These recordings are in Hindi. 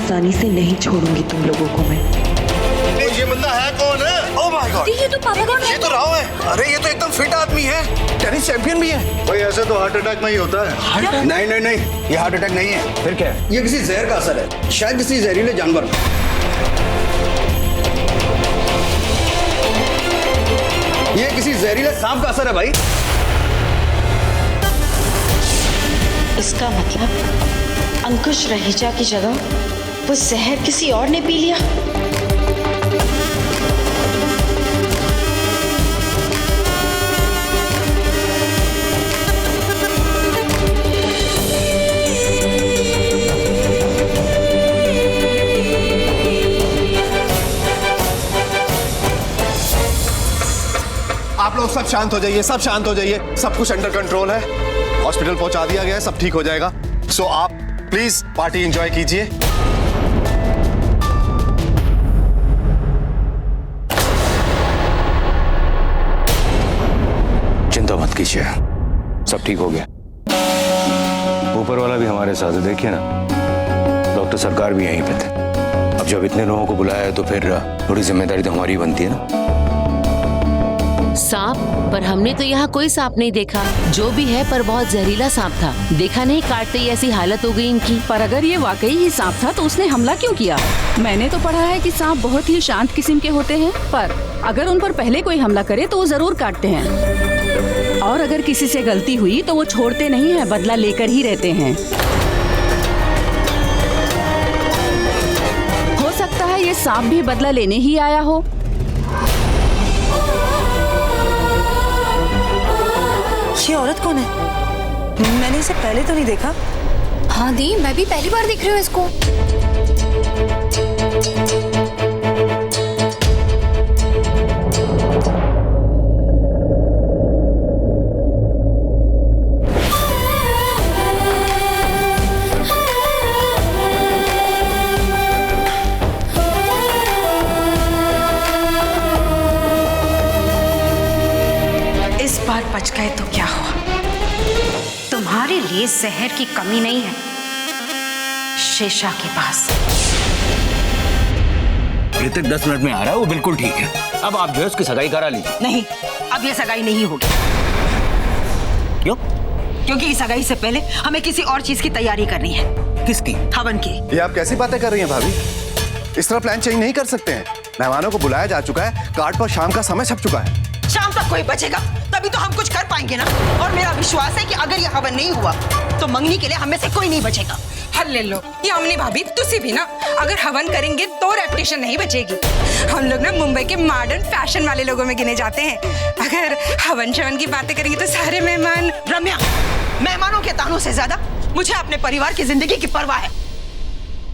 आसानी से नहीं छोड़ूंगी तुम लोगों को मैं। ये बंदा है कौन है? ओह माय गॉड, ये तो पापा कौन है? ये तो राव है। अरे ये तो एकदम फिट आदमी है, टेनिस चैंपियन भी है। भाई ऐसे तो हार्ट अटैक में ही होता है। नहीं नहीं नहीं, ये हार्ट अटैक नहीं है। फिर क्या है? ये किसी जहर का असर है, शायद किसी जहरीले जानवर का। ये किसी जहरीले सांप का असर है भाई। इसका मतलब अंकुश रहेजा की जगह वो जहर किसी और ने पी लिया। आप लोग सब शांत हो जाइए, सब शांत हो जाइए। सब कुछ अंडर कंट्रोल है, हॉस्पिटल पहुंचा दिया गया है, सब ठीक हो जाएगा। सो आप प्लीज पार्टी एंजॉय कीजिए। चिंता मत कीजिए, सब ठीक हो गया। ऊपर वाला भी हमारे साथ है, देखिए ना, डॉक्टर सरकार भी यहीं पे थे। अब जब इतने लोगों को बुलाया है तो फिर थोड़ी जिम्मेदारी तो हमारी बनती है ना। सांप? पर हमने तो यहाँ कोई सांप नहीं देखा। जो भी है पर बहुत जहरीला सांप था। देखा नहीं, काटते ही ऐसी हालत हो गई इनकी। पर अगर ये वाकई ही सांप था तो उसने हमला क्यों किया? मैंने तो पढ़ा है कि सांप बहुत ही शांत किस्म के होते हैं, पर अगर उन पर पहले कोई हमला करे तो वो जरूर काटते हैं। और अगर किसी से गलती हुई तो वो छोड़ते नहीं है, बदला लेकर ही रहते हैं। हो सकता है ये सांप भी बदला लेने ही आया हो। ये औरत कौन है? मैंने इसे पहले तो नहीं देखा। हाँ दी, मैं भी पहली बार देख रही हूँ इसको। इस बार बच गए तो क्या हुआ? तुम्हारे लिए जहर की कमी नहीं है शेषा के पास। ऋतिक 10 मिनट में आ रहा है, वो बिल्कुल ठीक है। अब आप जो है उसकी सगाई करा लीजिए। नहीं, अब ये सगाई नहीं होगी। क्यों? क्योंकि इस सगाई से पहले हमें किसी और चीज की तैयारी करनी है। किसकी? हवन की। ये आप कैसी बातें कर रही हैं भाभी? इस तरह प्लान चेंज नहीं कर सकते हैं। मेहमानों को बुलाया जा चुका है, कार्ड पर शाम का समय छप चुका है। शाम तक कोई बचेगा तभी तो हम कुछ कर पाएंगे ना। और मेरा विश्वास है कि अगर ये हवन नहीं हुआ तो मंगनी के लिए हम में से कोई नहीं बचेगा। हल ले लो यामिनी भाभी, तुसी भी ना, अगर हवन करेंगे तो रेपुटेशन नहीं बचेगी। हम लोग ना मुंबई के मॉडर्न फैशन वाले लोगों में गिने जाते हैं। अगर हवन शवन की बातें करेंगे तो सारे मेहमान। रम्या, मेहमानों के तानों से ज्यादा मुझे अपने परिवार की जिंदगी की परवाह है।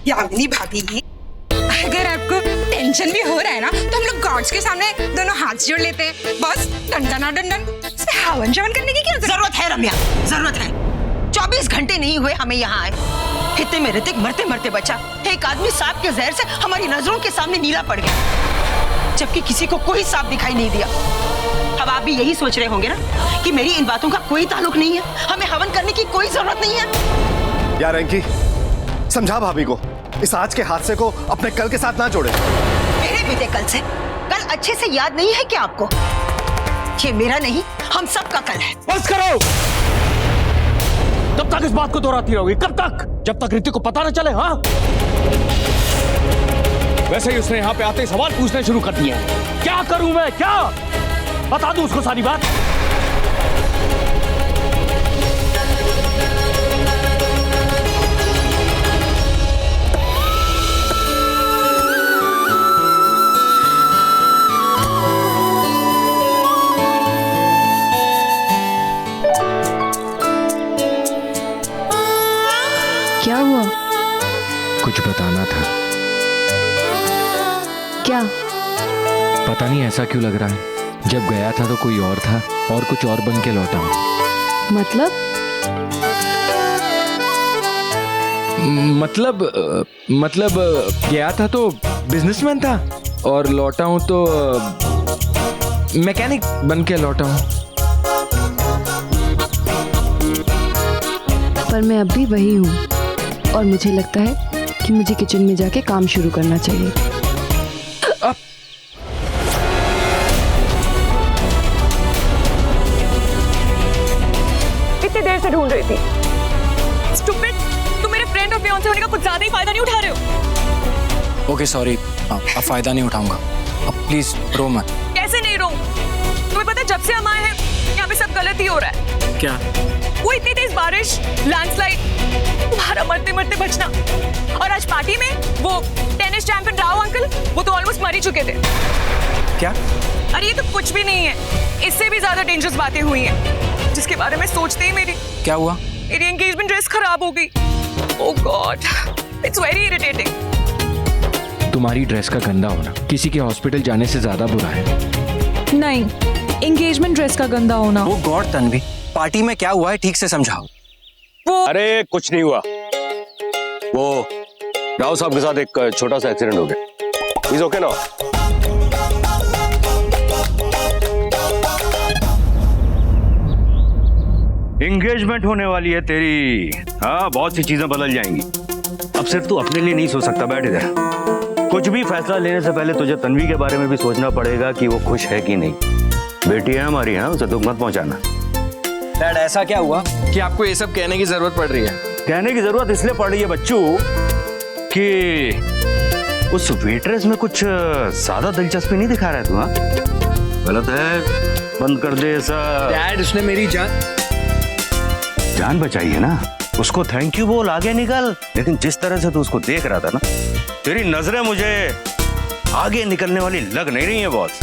यामिनी भाभी, अगर आपको टेंशन भी हो रहा है ना तो हम लोग गॉड्स के सामने दोनों हाथ जोड़ लेते हैं, बस डंडन और डंडन। हवन शवन करने की क्या जरूरत है? रम्या, जरूरत है। 24 घंटे नहीं हुए हमें यहाँ आए, इतने में ऋतिक मरते मरते बचा। एक आदमी सांप के जहर से हमारी नजरों के सामने नीला पड़ गया, जबकि किसी को कोई सांप दिखाई नहीं दिया। अब आप भी यही सोच रहे होंगे ना कि मेरी इन बातों का कोई ताल्लुक नहीं है, हमें हवन करने की कोई जरूरत नहीं है। यार रैंकी, समझा भाभी को, इस आज के हादसे को अपने कल के साथ ना जोड़े। मेरे बीते कल से कल अच्छे से याद नहीं है क्या आपको? ये मेरा नहीं, हम सबका कल है। बस करो। कब तक इस बात को दोहराती रहोगी? कब तक? जब तक ऋतिक को पता न चले। हाँ, वैसे ही उसने यहाँ पे आते ही सवाल पूछने शुरू कर दिए। क्या करूं मैं? क्या बता दूं उसको सारी बात? क्या हुआ? कुछ बताना था। क्या? पता नहीं ऐसा क्यों लग रहा है, जब गया था तो कोई और था और कुछ और बन के लौटा हूँ। मतलब गया था तो बिजनेसमैन था और लौटा हूँ तो मैकेनिक बन के लौटा हूँ। पर मैं अब भी वही हूँ और मुझे लगता है कि मुझे किचन में जाके काम शुरू करना चाहिए। इतनी देर से ढूंढ रही थी। स्टूपिड, तुम मेरे फ्रेंड और फियांसे होने का कुछ ज्यादा ही फायदा नहीं उठा रहे हो। ओके सॉरी, अब फायदा नहीं उठाऊंगा। अब प्लीज रो मत। कैसे नहीं रो? तुम्हें पता है जब से हम आए हैं यहाँ पे सब गलत ही हो रहा है। क्या? वो इतनी तेज बारिश, लैंडस्लाइड, तुम्हारा मरते मरते बचना, और आज पार्टी में वो टेनिस चैंपियन राव अंकल, वो तो ऑलमोस्ट मर ही चुके थे। क्या? अरे ये तो कुछ भी नहीं है, इससे भी ज्यादा डेंजरस बातें हुई हैं, जिसके बारे में सोचते ही मेरी क्या हुआ? मेरी एंगेजमेंट ड्रेस खराब हो गई। ओह गॉड, इट्स वेरी इरिटेटिंग। तुम्हारी ड्रेस का गंदा होना किसी के हॉस्पिटल जाने से ज्यादा बुरा है। नहीं, एंगेजमेंट ड्रेस का गंदा होना। वो गॉड तन्वी, पार्टी में क्या हुआ है ठीक से समझाओ। अरे कुछ नहीं हुआ, वो राव साहब के साथ एक छोटा सा एक्सीडेंट हो गया। इज ओके ना? एंगेजमेंट होने वाली है तेरी। हाँ, बहुत सी चीजें बदल जाएंगी। अब सिर्फ तू अपने लिए नहीं सोच सकता। बैठ इधर। कुछ भी फैसला लेने से पहले तुझे तन्वी के बारे में भी सोचना पड़ेगा कि वो खुश है कि नहीं। बेटी है हमारी, हाँ, उसे दुख मत पहुंचाना। डैड, ऐसा क्या हुआ कि आपको ये सब कहने की जरूरत पड़ रही है? कहने की जरूरत इसलिए पड़ रही है बच्चू कि उस वेट्रेस में कुछ ज्यादा दिलचस्पी नहीं दिखा रहा है तू। हाँ, गलत है, बंद कर दे ऐसा। डैड, उसने मेरी जान बचाई है ना, उसको थैंक यू बोल, आगे निकल। लेकिन जिस तरह से तू उसको देख रहा था ना, तेरी नजरें मुझे आगे निकलने वाली लग नहीं रही है बॉस।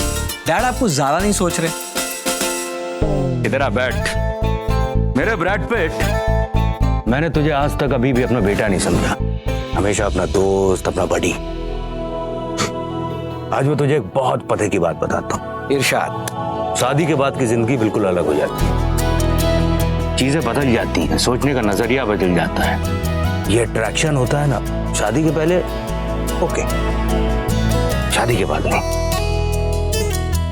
डैड, आप कुछ ज्यादा नहीं सोच रहे? इधर आ, बैठ। मेरे ब्रैड पिट, मैंने तुझे आज तक अभी भी अपना बेटा नहीं समझा, हमेशा अपना दोस्त, अपना बड़ी। आज मैं तुझे एक बहुत पते की बात बताता हूँ। इरशाद, शादी के बाद की जिंदगी बिल्कुल अलग हो जाती है। चीजें बदल जाती हैं, सोचने का नजरिया बदल जाता है। ये अट्रैक्शन होता है ना, शादी के पहले ओके, शादी के बाद नहीं।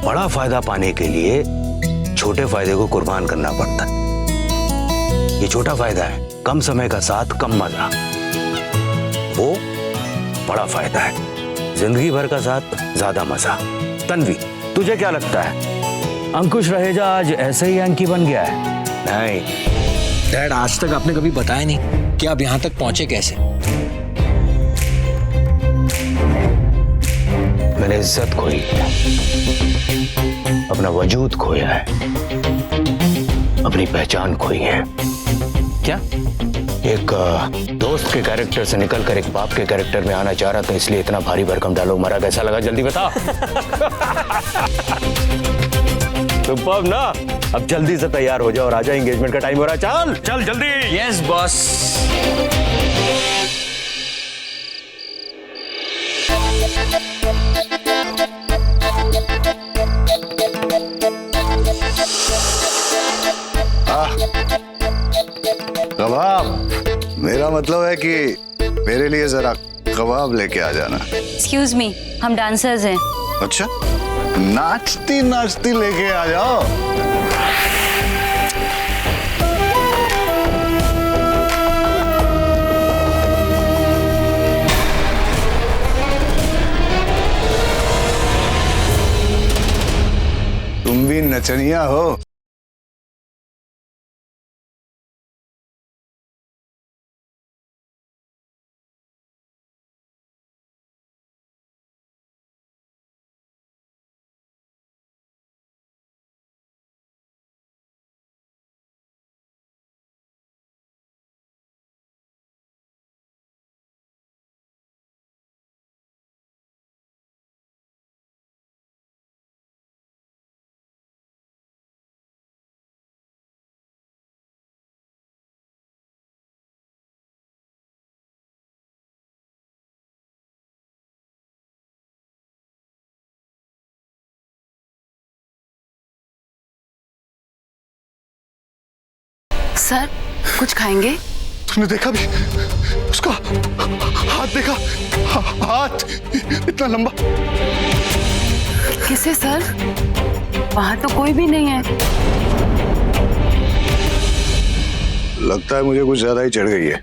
बड़ा फायदा पाने के लिए छोटे फायदे को कुर्बान करना पड़ता है। ये छोटा फायदा है, कम समय का साथ, कम मजा। वो बड़ा फायदा है, जिंदगी भर का साथ, ज्यादा मजा। तन्वी, तुझे क्या लगता है अंकुश रहेजा आज ऐसे ही अंकी बन गया है? नहीं डैड, आज तक आपने कभी बताया नहीं कि आप यहां तक पहुंचे कैसे। मैंने इज्जत खोई है, अपना वजूद खोया है, अपनी पहचान खोई है। क्या? एक दोस्त के कैरेक्टर से निकलकर एक बाप के कैरेक्टर में आना चाह रहा था, इसलिए इतना भारी भरकम डायलॉग मारा। कैसा लगा जल्दी बता। सुपर्ब ना। अब जल्दी से तैयार हो जाओ और आजा, एंगेजमेंट का टाइम हो रहा है। चल चल जल्दी। Yes boss. कबाब, मेरा मतलब है कि मेरे लिए जरा कबाब लेके आ जाना। एक्सक्यूज मी, हम डांसर्स हैं। अच्छा, नाचती नाचती लेके आ जाओ। तुम भी नचनिया हो। सर, कुछ खाएंगे? तुमने देखा भी उसका हाथ? देखा हाथ इतना लंबा? किसे सर? वहां तो कोई भी नहीं है। लगता है मुझे कुछ ज्यादा ही चढ़ गई है।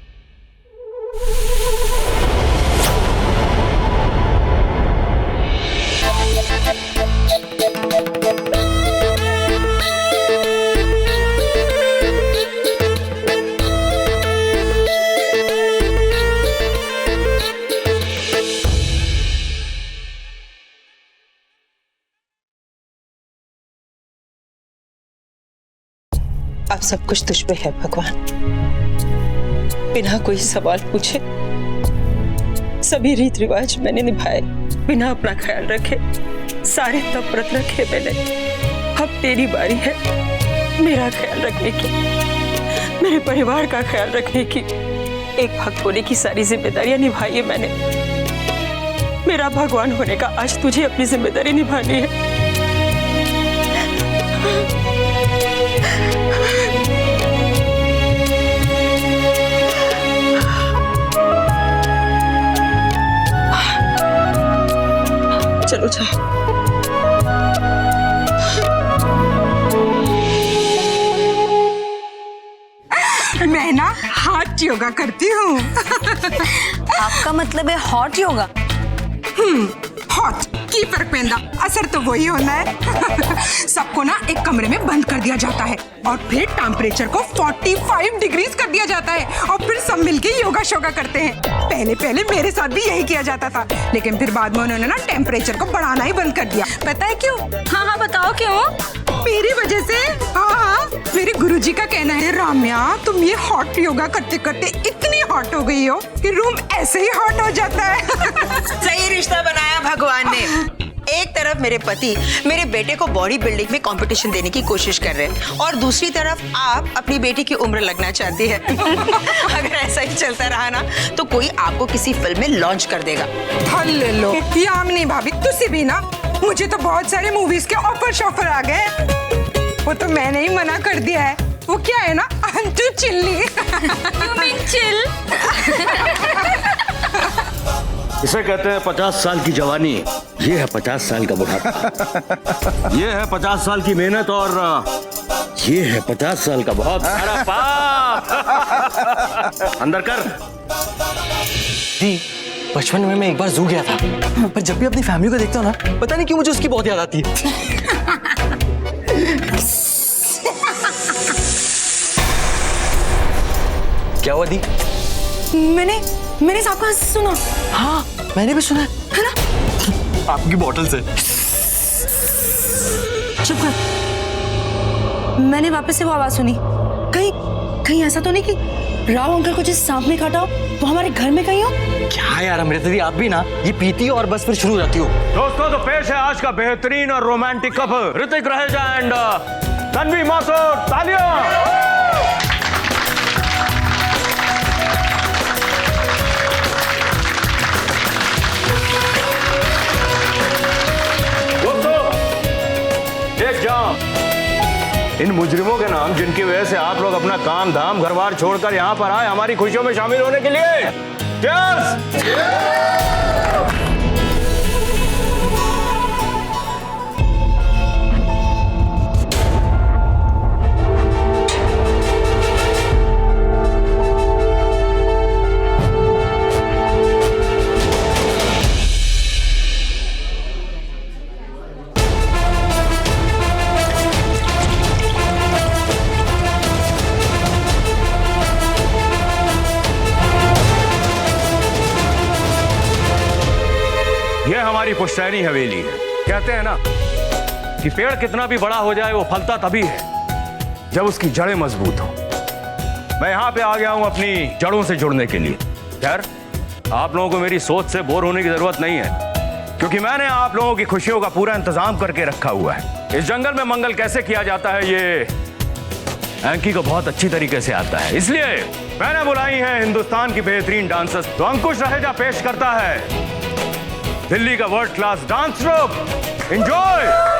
अब सब कुछ तुझ पे है भगवान। बिना कोई सवाल पूछे सभी रीत रिवाज मैंने निभाए, बिना अपना ख्याल रखे सारे तप व्रत रखे मैंने। अब तेरी बारी है मेरा ख्याल रखने की, मेरे परिवार का ख्याल रखने की। एक भक्त होने की सारी जिम्मेदारियां निभाई है मैंने। मेरा भगवान होने का आज तुझे अपनी जिम्मेदारी निभानी है। चलो जाओ। मैं ना हॉट योगा करती हूँ। आपका मतलब है हॉट योगा? हॉट की फर्क पैदा, असर तो वही होना है। सबको ना एक कमरे में बंद कर दिया जाता है और फिर टेम्परेचर को 45 डिग्रीज कर दिया जाता है और फिर सब मिलके योगा शोगा करते हैं। पहले पहले मेरे साथ भी यही किया जाता था, लेकिन फिर बाद में उन्होंने ना टेम्परेचर को बढ़ाना ही बंद कर दिया। पता है क्यों? हाँ हाँ बताओ क्यों? मेरी वजह से। हाँ, मेरे गुरुजी का कहना है, राम्या तुम ये हॉट योगा करते करते इतनी हॉट हो गई हो कि रूम ऐसे ही हॉट हो जाता है। सही रिश्ता बनाया भगवान ने। एक तरफ मेरे पति मेरे बेटे को बॉडी बिल्डिंग में कंपटीशन देने की कोशिश कर रहे हैं और दूसरी तरफ आप अपनी बेटी की उम्र लगना चाहती है। अगर ऐसा ही चलता रहा ना तो कोई आपको किसी फिल्म में लॉन्च कर देगा। ले लो यामिनी भाभी, तुसी भी ना। मुझे तो बहुत सारे मूवीज के ऑफर शॉफर आ गए, वो तो मैंने ही मना कर दिया है। वो क्या है ना, अंटू चिल्ली। चिल। इसे कहते हैं 50 साल की जवानी, ये है 50 साल का बुढ़ापा। ये है 50 साल की मेहनत और ये है 50 साल का बहुत सारा पाप। अंदर कर। दी, बचपन में मैं एक बार जू गया था, पर जब भी अपनी फैमिली को देखता हूँ ना, पता नहीं क्यों मुझे उसकी बहुत याद आती है। क्या हुआ दी? मैंने साहब का सुना। हाँ, मैंने भी सुना है ना? आपकी बोतल से। चुप कर। मैंने वापस से वो आवाज सुनी। कहीं ऐसा तो नहीं कि राव अंकल को जिस सांप ने काटा वो हमारे घर में कहीं हो? क्या यार अमृता दी, आप भी ना ये पीती हो और बस फिर शुरू हो जाती हो। दोस्तों तो पेश है आज का बेहतरीन और romantic couple, Hrithik Raheja and Tanvi Masoor. तालियां। इन मुजरिमों के नाम जिनकी वजह से आप लोग अपना काम धाम घर बार छोड़कर यहाँ पर आए हमारी खुशियों में शामिल होने के लिए। ये हमारी पुश्तैनी हवेली है। कहते हैं ना कि पेड़ कितना भी बड़ा हो जाए वो फलता तभी है जब उसकी जड़ें मजबूत हो। मैं यहाँ पे आ गया हूँ अपनी जड़ों से जुड़ने के लिए। खैर, आप लोगों को मेरी सोच से बोर होने की जरूरत नहीं है, क्योंकि मैंने आप लोगों की खुशियों का पूरा इंतजाम करके रखा हुआ है। इस जंगल में मंगल कैसे किया जाता है ये एंकी को बहुत अच्छी तरीके से आता है, इसलिए मैंने बुलाई है हिंदुस्तान की बेहतरीन डांसर्स। तो अंकुश रहेजा पेश करता है दिल्ली का world class dance group. Enjoy.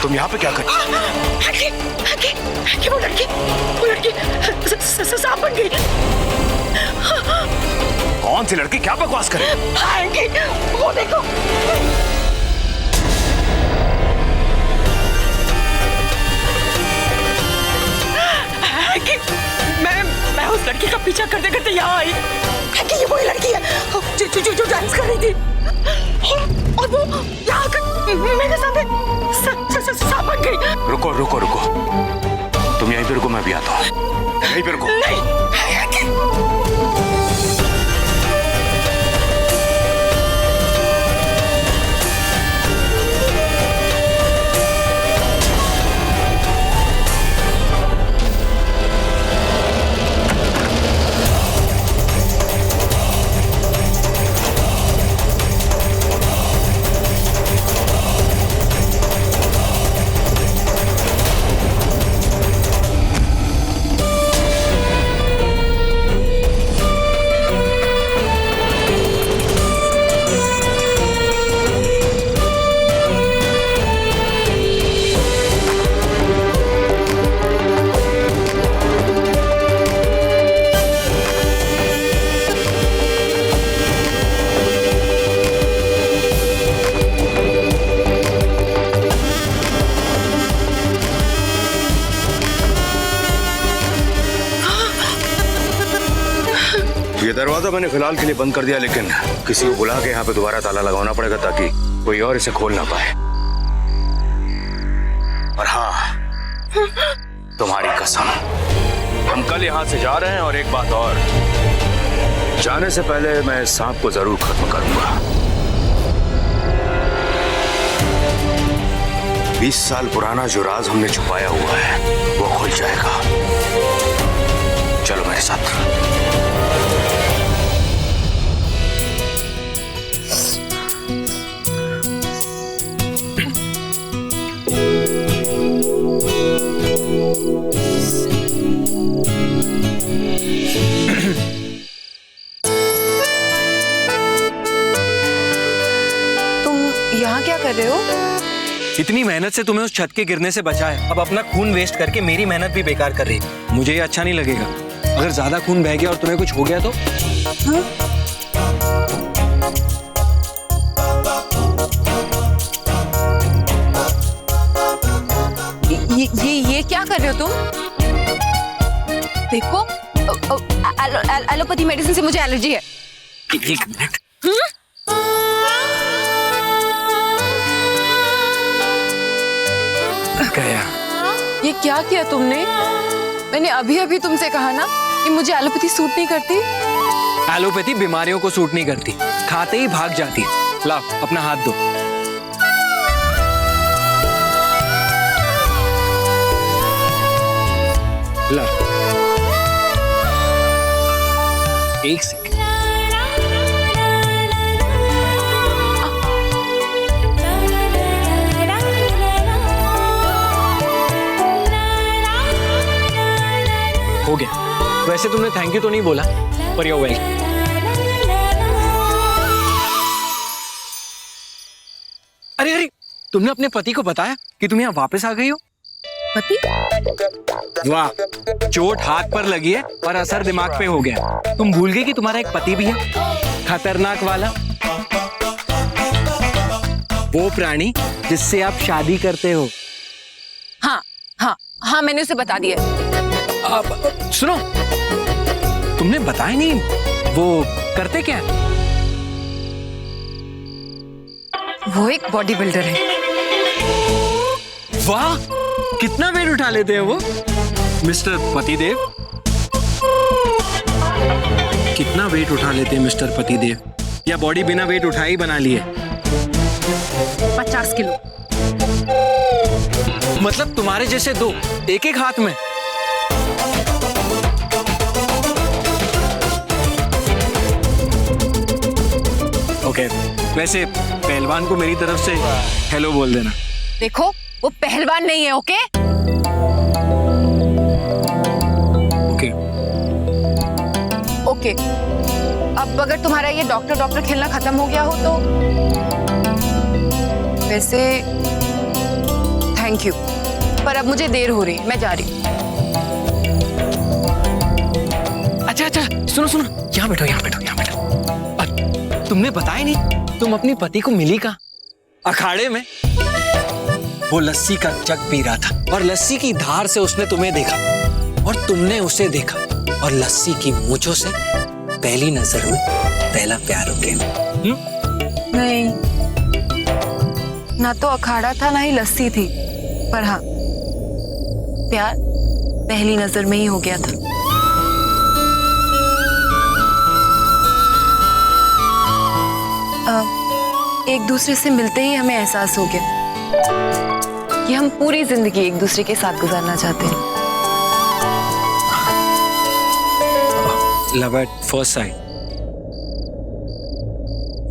तुम यहाँ पे क्या कर? वो लड़की सांप बन गई। कौन सी लड़की क्या बकवास करे? वो देखो। मैं उस लड़की का पीछा करते करते यहाँ आई। ये वही लड़की है जो डांस कर रही थी और वो यहाँ आकर मेरे सामने सांप बन गई। रुको रुको रुको, तुम यहीं पे रुको, मैं भी आता हूँ। यहीं पे रुको। दरवाजा मैंने फिलहाल के लिए बंद कर दिया, लेकिन किसी को बुला के यहाँ पे दोबारा ताला लगाना पड़ेगा ताकि कोई और इसे खोल ना पाए। और हाँ, तुम्हारी कसम, हम कल यहाँ से जा रहे हैं। और एक बात और, जाने से पहले मैं इस सांप को जरूर खत्म करूंगा। 20 साल पुराना जो राज हमने छुपाया हुआ है वो खुल जाएगा। चलो मेरे साथ। यहाँ क्या कर रहे हो? इतनी मेहनत से तुम्हें उस छत के गिरने से बचा है, अब अपना खून वेस्ट करके मेरी मेहनत भी बेकार कर रही है। मुझे ये अच्छा नहीं लगेगा। अगर ज्यादा खून बह गया और तुम्हें कुछ हो गया तो? ये क्या कर रहे हो तुम? देखो, एलोपैथी मेडिसिन से मुझे एलर्जी है। एक मिनट। गया। ये क्या किया तुमने? मैंने अभी अभी तुमसे कहा ना कि मुझे एलोपैथी सूट नहीं करती। एलोपैथी बीमारियों को सूट नहीं करती, खाते ही भाग जाती है। लाओ अपना हाथ दो। ला। एक सेकंड। हो गया। वैसे तुमने थैंक यू तो नहीं बोला, पर यू वेलकम। अरे अरे, तुमने अपने पति को बताया कि तुम यहाँ वापस आ गई हो? पति? वाह, चोट हाथ पर लगी है और असर दिमाग पे हो गया। तुम भूल गई कि तुम्हारा एक पति भी है, खतरनाक वाला, वो प्राणी जिससे आप शादी करते हो। हाँ हाँ हाँ, मैंने उसे बता दिया। सुनो, तुमने बताया नहीं वो करते क्या है? वो एक बॉडी बिल्डर है। वाह, कितना वेट उठा लेते हैं वो मिस्टर पतिदेव? कितना वेट उठा लेते हैं मिस्टर पतिदेव? या बॉडी बिना वेट उठाए ही बना लिए? 50 किलो। मतलब तुम्हारे जैसे दो, एक एक हाथ में? ओके, वैसे पहलवान को मेरी तरफ से हेलो बोल देना। देखो, वो पहलवान नहीं है। Okay okay okay. अब अगर तुम्हारा ये डॉक्टर खेलना खत्म हो गया हो तो वैसे थैंक यू, पर अब मुझे देर हो रही है, मैं जा रही हूँ। अच्छा अच्छा, सुनो सुनो, यहाँ बैठो यहाँ बैठो यहाँ बैठो। तुमने बताया नहीं, तुम अपनी पति को मिली कहाँ? अखाड़े में। वो लस्सी का जग पी रहा था और लस्सी की धार से उसने तुम्हें देखा और तुमने उसे देखा और लस्सी की मूंछों से पहली नजर में पहला प्यार हो गया। नहीं, ना तो अखाड़ा था ना ही लस्सी थी, पर हाँ, प्यार पहली नजर में ही हो गया था। एक दूसरे से मिलते ही हमें एहसास हो गया कि हम पूरी जिंदगी एक दूसरे के साथ गुजारना चाहते हैं। लव एट फर्स्ट साइट,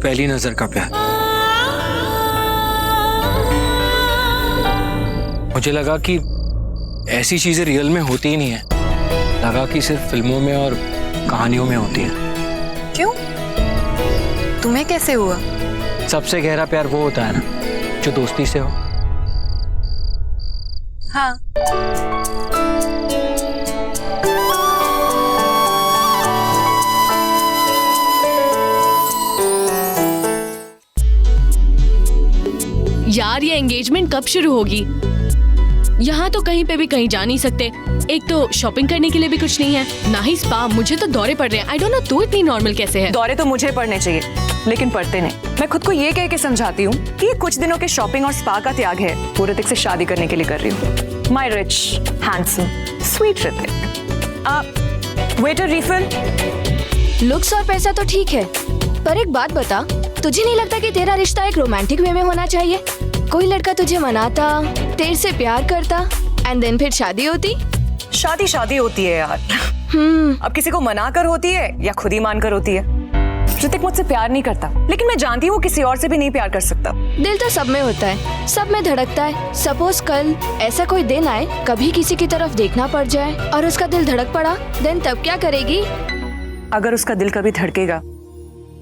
पहली नजर का प्यार। मुझे लगा कि ऐसी चीजें रियल में होती ही नहीं है, लगा कि सिर्फ फिल्मों में और कहानियों में होती है। क्यों? तुम्हें कैसे हुआ? सबसे गहरा प्यार वो होता है ना जो दोस्ती से हो। हाँ, यार ये एंगेजमेंट कब शुरू होगी? यहाँ तो कहीं पे भी कहीं जा नहीं सकते। एक तो शॉपिंग करने के लिए भी कुछ नहीं है, ना ही स्पा। मुझे तो दौरे पड़ रहे हैं। आई डोंट नो तू इतनी नॉर्मल कैसे है? दौरे तो मुझे पड़ने चाहिए, लेकिन पड़ते नहीं। मैं खुद को ये कह के समझाती हूँ कि ये कुछ दिनों के शॉपिंग और स्पा का त्याग है, वो ऋतिक से शादी करने के लिए कर रही हूँ। My rich handsome sweet Hrithik. Waiter refill. Looks और पैसा तो ठीक है, पर एक बात बता, तुझे नहीं लगता कि तेरा रिश्ता एक रोमांटिक वे में होना चाहिए? कोई लड़का तुझे मनाता, तेरे से प्यार करता, एंड देन फिर शादी होती। शादी शादी होती है यार। अब किसी को मना कर होती है या खुद ही मान कर होती है। ऋतिक मुझसे प्यार नहीं करता, लेकिन मैं जानती हूँ वो किसी और से भी नहीं प्यार कर सकता। दिल तो सब में होता है, सब में धड़कता है। सपोज कल ऐसा कोई दिन आए, कभी किसी की तरफ देखना पड़ जाए और उसका दिल धड़क पड़ा, देन तब क्या करेगी? अगर उसका दिल कभी धड़केगा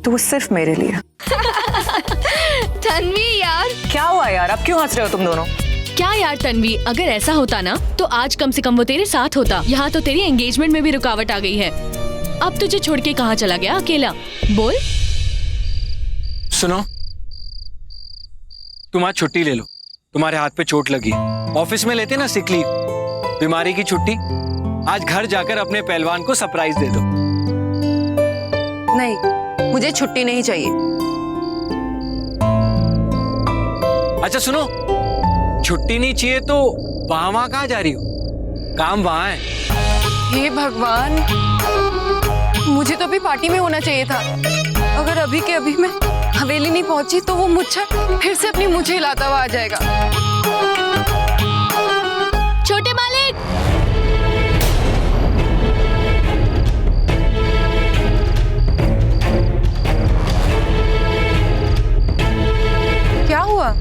तो वो सिर्फ मेरे लिए। तन्वी यार, क्या हुआ यार, अब क्यों हंस रहे हो तुम दोनों? क्या यार तन्वी, अगर ऐसा होता ना तो आज कम से कम वो तेरे साथ होता। यहाँ तो तेरी एंगेजमेंट में भी रुकावट आ गई है। अब तुझे छोड़ के कहाँ चला गया अकेला? बोल। सुनो, तुम आज छुट्टी ले लो, तुम्हारे हाथ पे चोट लगी। ऑफिस में लेते ना सिक लीव, बीमारी की छुट्टी। आज घर जाकर अपने पहलवान को सरप्राइज दे दो। नहीं, मुझे छुट्टी नहीं चाहिए। अच्छा सुनो, छुट्टी नहीं चाहिए तो वहां कहाँ जा रही हो? काम वहां है। हे भगवान, मुझे तो अभी पार्टी में होना चाहिए था। अगर अभी के अभी मैं हवेली नहीं पहुंची तो वो मुच्छर फिर से अपनी मुझे हिलाता हुआ आ जाएगा। छोटे मालिक, क्या हुआ?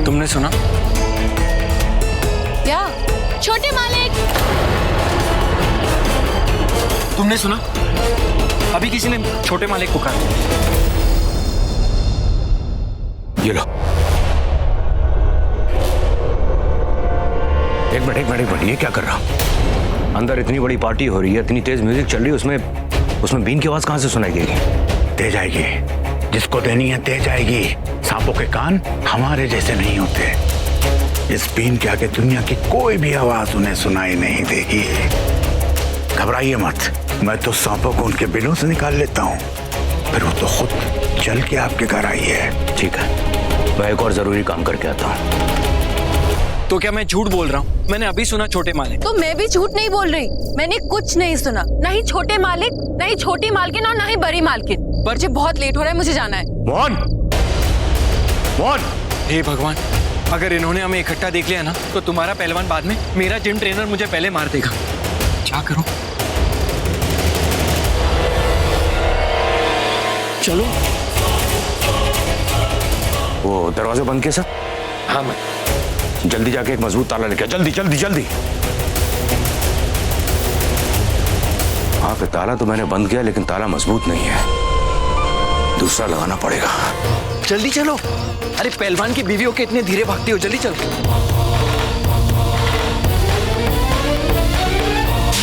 तुमने सुना? क्या? छोटे मालिक, तुमने सुना? अभी किसी ने छोटे मालिक पुकारा। ये लो। एक मिनट, ये क्या कर रहा हूं? अंदर इतनी बड़ी पार्टी हो रही है, इतनी तेज म्यूजिक चल रही है, उसमें बीन की आवाज कहां से सुनाई देगी? दे जाएगी, जिसको देनी है दे जाएगी। सांपों के कान हमारे जैसे नहीं होते। इस बीन के आगे दुनिया की कोई भी आवाज उन्हें सुनाई नहीं देगी। घबराइए मत, मैं तो सांपों को उनके बिलों से निकाल लेता हूँ, फिर वो तो खुद चल के आपके घर आई है। ठीक है, मैं एक और जरूरी काम करके आता हूँ। तो क्या मैं झूठ बोल रहा हूँ? मैंने अभी सुना छोटे मालिक। तो मैं भी झूठ नहीं बोल रही, मैंने कुछ नहीं सुना। ना ही छोटे मालिक, ना ही छोटी मालकिन और ना ही बड़ी मालकिन। पर मुझे बहुत लेट हो रहा है, मुझे जाना है। मोहन, हे भगवान, अगर इन्होंने हमें इकट्ठा देख लिया ना तो तुम्हारा पहलवान बाद में, मेरा जिम ट्रेनर मुझे पहले मार देगा। क्या करूं? चलो। वो दरवाजा बंद किया सर? हाँ मैं। जल्दी जाके एक मजबूत ताला लेके, जल्दी जल्दी जल्दी। हाँ पे ताला तो मैंने बंद किया, लेकिन ताला मजबूत नहीं है, दूसरा लगाना पड़ेगा। जल्दी चलो। अरे पहलवान की बीवी होके इतने धीरे भागती हो, जल्दी चलो।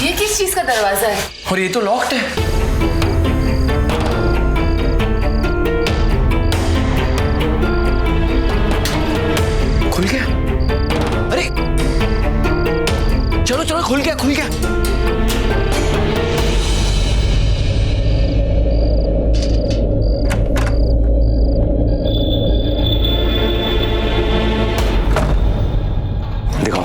ये किस चीज का दरवाजा है? और ये तो लॉक्ड है। खुल गया। अरे चलो चलो, खुल गया खुल गया। दिखाओ।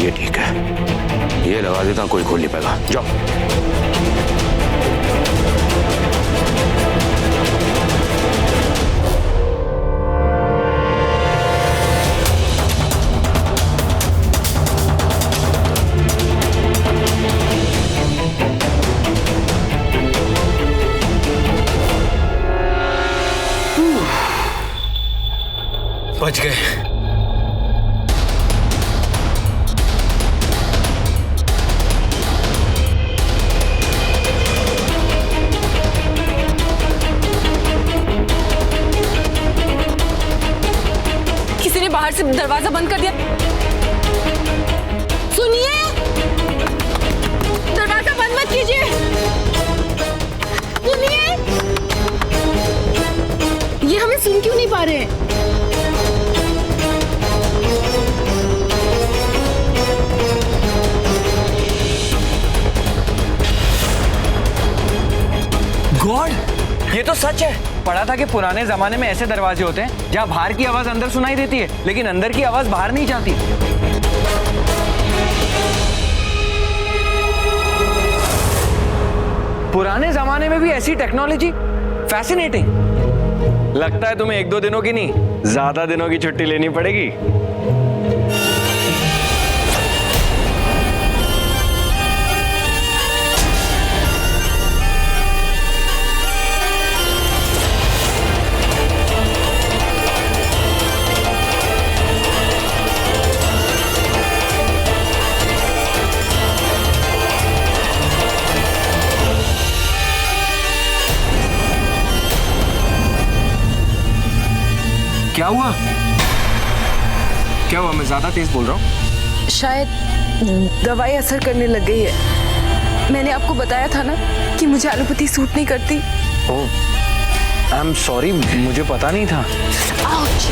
ये ठीक है, ये लगा देता हूं, कोई खोल नहीं पाएगा। जाओ। बच गए। किसी ने बाहर से दरवाजा बंद कर दिया। सुनिए, दरवाजा बंद मत कीजिए। सुनिए, ये हमें सुन क्यों नहीं पा रहे हैं? गॉड, ये तो सच है। पढ़ा था कि पुराने जमाने में ऐसे दरवाजे होते हैं जहां बाहर की आवाज अंदर सुनाई देती है, लेकिन अंदर की आवाज बाहर नहीं जाती। पुराने जमाने में भी ऐसी टेक्नोलॉजी। फैसिनेटिंग। लगता है तुम्हें 1-2 दिनों की नहीं, ज्यादा दिनों की छुट्टी लेनी पड़ेगी। क्या हुआ? क्या हुआ? मैं ज्यादा तेज बोल रहा हूँ? शायद दवाई असर करने लग गई है। मैंने आपको बताया था ना कि मुझे एलोपैथी सूट नहीं करती। ओह, आई एम सॉरी, मुझे पता नहीं था। आउच।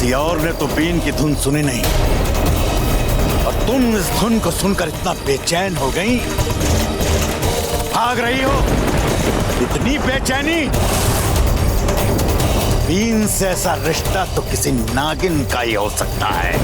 किसी और ने तो बीन की धुन सुनी नहीं, और तुम इस धुन को सुनकर इतना बेचैन हो गई। भाग रही हो, इतनी बेचैनी। बीन से ऐसा रिश्ता तो किसी नागिन का ही हो सकता है।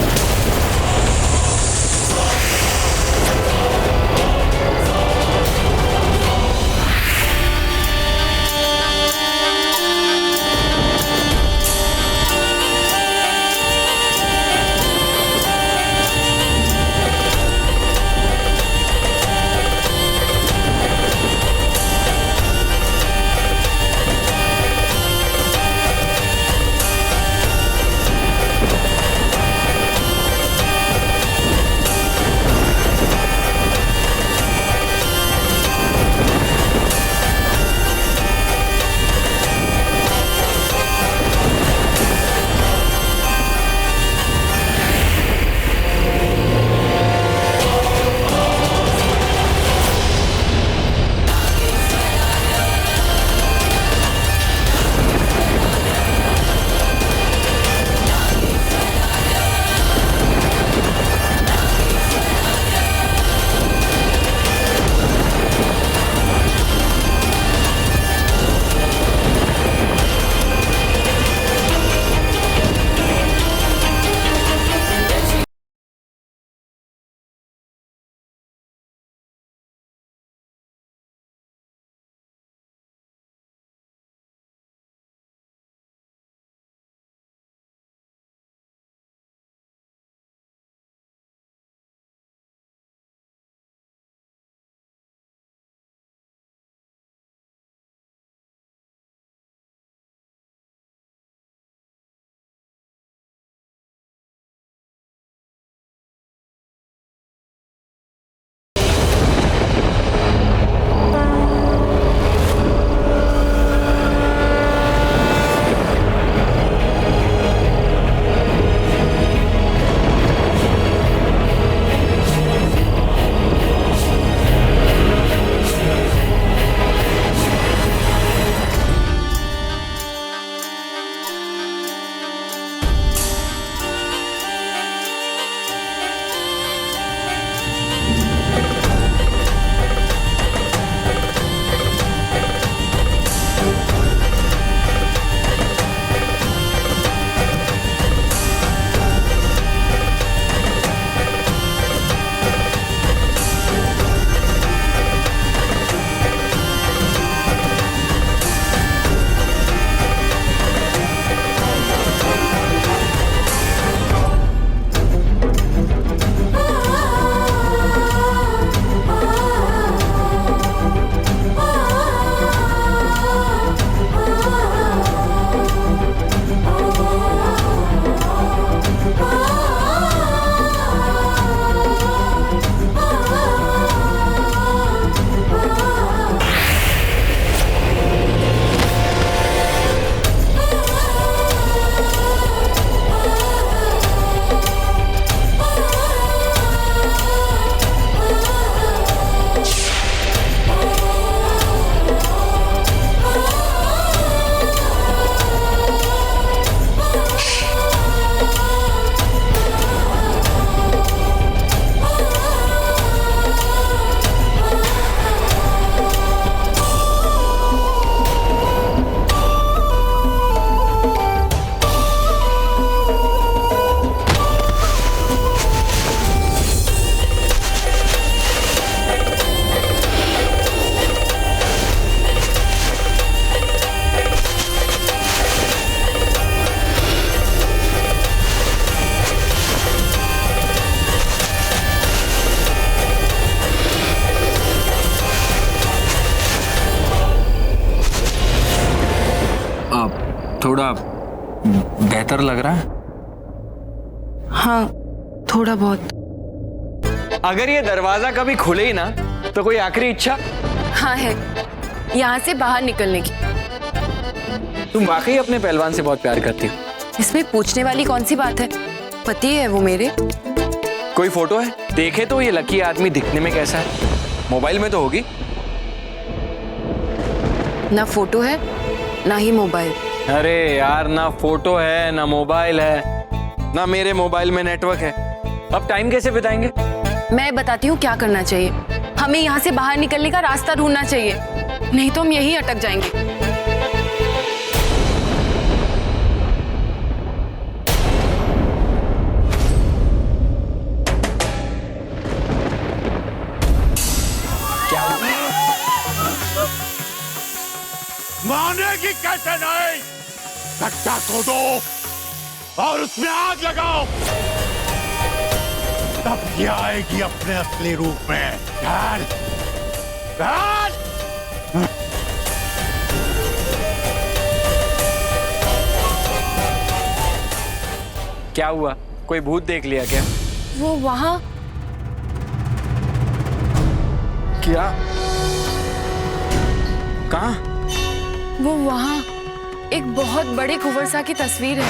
थोड़ा बेहतर लग रहा है? हाँ, थोड़ा बहुत। अगर ये दरवाजा कभी खुले ही ना तो कोई आखिरी इच्छा? हाँ है, यहाँ से बाहर निकलने की। तुम वाकई अपने पहलवान से बहुत प्यार करती हो। इसमें पूछने वाली कौन सी बात है? पति है वो मेरे। कोई फोटो है? देखे तो ये लकी आदमी दिखने में कैसा है? मोबाइल में तो होगी। ना फोटो है ना ही मोबाइल। अरे यार, ना फोटो है ना मोबाइल है, ना मेरे मोबाइल में नेटवर्क है। अब टाइम कैसे बिताएंगे? मैं बताती हूँ क्या करना चाहिए। हमें यहाँ से बाहर निकलने का रास्ता ढूंढना चाहिए, नहीं तो हम यहीं अटक जाएंगे। मानेगी कैसे नहीं? गड्ढा खोदो और उसमें आग लगाओ, तब ये आएगी अपने असली रूप में। Dad, dad! क्या हुआ? कोई भूत देख लिया क्या? वो वहाँ। क्या? कहाँ? वो वहाँ एक बहुत बड़े कुंवर सा की तस्वीर है।